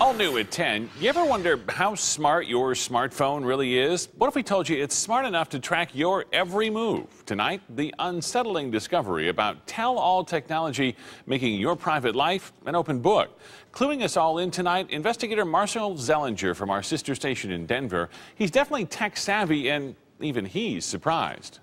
All new at 10. You ever wonder how smart your smartphone really is? What if we told you it's smart enough to track your every move? Tonight, the unsettling discovery about tell-all technology making your private life an open book. Cluing us all in tonight, investigator Marshall Zellinger from our sister station in Denver. He's definitely tech-savvy, and even he's surprised.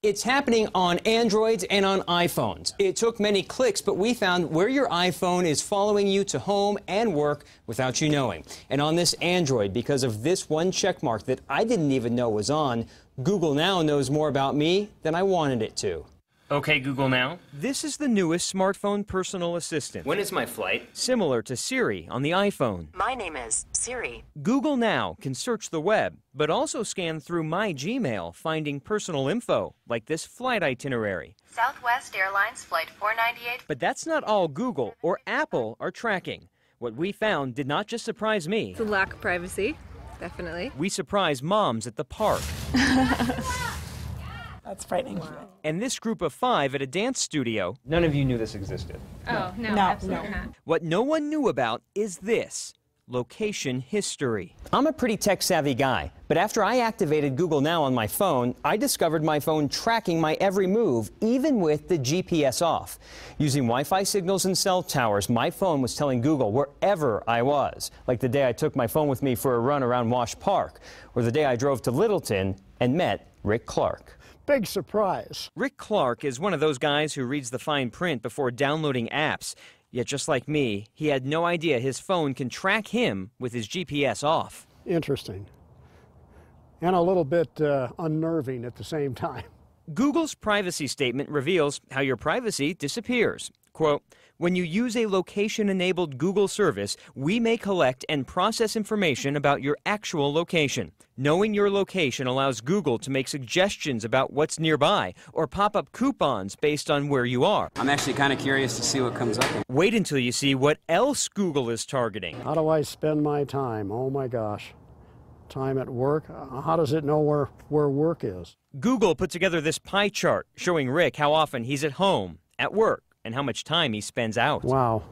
It's happening on Androids and on iPhones. It took many clicks, but we found where your iPhone is following you to home and work without you knowing. And on this Android, because of this one check mark that I didn't even know was on, Google Now knows more about me than I wanted it to. Okay, Google Now. This is the newest smartphone personal assistant. When is my flight? Similar to Siri on the iPhone. My name is Siri. Google Now can search the web, but also scan through my Gmail, finding personal info, like this flight itinerary. Southwest Airlines Flight 498. But that's not all Google or Apple are tracking. What we found did not just surprise me. It's a lack of privacy, definitely. We surprised moms at the park. That's frightening. Wow. And this group of 5 at a dance studio. None of you knew this existed. Oh, no, No, absolutely no. not. What no one knew about is this: location history. I'm a pretty tech-savvy guy, but after I activated Google Now on my phone, I discovered my phone tracking my every move, even with the GPS off. Using Wi-Fi signals and cell towers, my phone was telling Google wherever I was, like the day I took my phone with me for a run around Wash Park, or the day I drove to Littleton and met Rick Clark. Big surprise. Rick Clark is one of those guys who reads the fine print before downloading apps. Yet just like me, he had no idea his phone can track him with his GPS off. Interesting. And a little bit unnerving at the same time. Google's privacy statement reveals how your privacy disappears. Quote, "When you use a location-enabled Google service, we may collect and process information about your actual location. Knowing your location allows Google to make suggestions about what's nearby or pop up coupons based on where you are." I'm actually kind of curious to see what comes up. Wait until you see what else Google is targeting. How do I spend my time? Oh my gosh. Time at work? How does it know where work is? Google put together this pie chart showing Rick how often he's at home, at work, and how much time he spends out. Wow.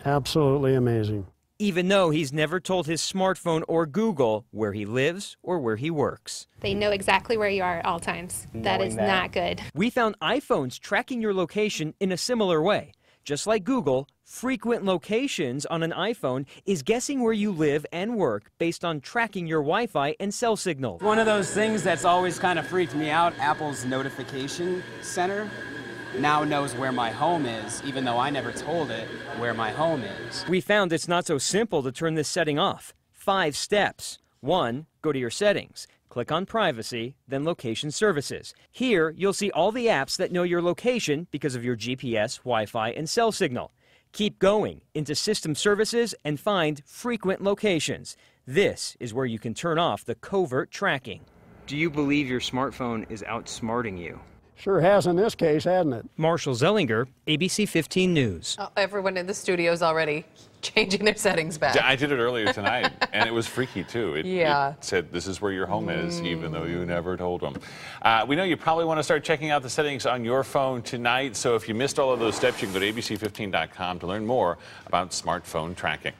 Absolutely amazing. Even though he's never told his smartphone or Google where he lives or where he works. They know exactly where you are at all times. That is not good. We found iPhones tracking your location in a similar way. Just like Google, frequent locations on an iPhone is guessing where you live and work based on tracking your Wi-Fi and cell signals. One of those things that's always kind of freaked me out, Apple's notification center now knows where my home is, even though I never told it where my home is. We found it's not so simple to turn this setting off. 5 steps. 1, go to your settings. Click on Privacy, then Location Services. Here, you'll see all the apps that know your location because of your GPS, Wi-Fi, and cell signal. Keep going into System Services and find Frequent Locations. This is where you can turn off the covert tracking. Do you believe your smartphone is outsmarting you? Sure has in this case, hasn't it? Marshall Zellinger, ABC 15 News. Oh, everyone in the studio is already changing their settings back. I did it earlier tonight, and it was freaky, too. It said, this is where your home is, even though you never told them. We know you probably want to start checking out the settings on your phone tonight, so if you missed all of those steps, you can go to abc15.com to learn more about smartphone tracking.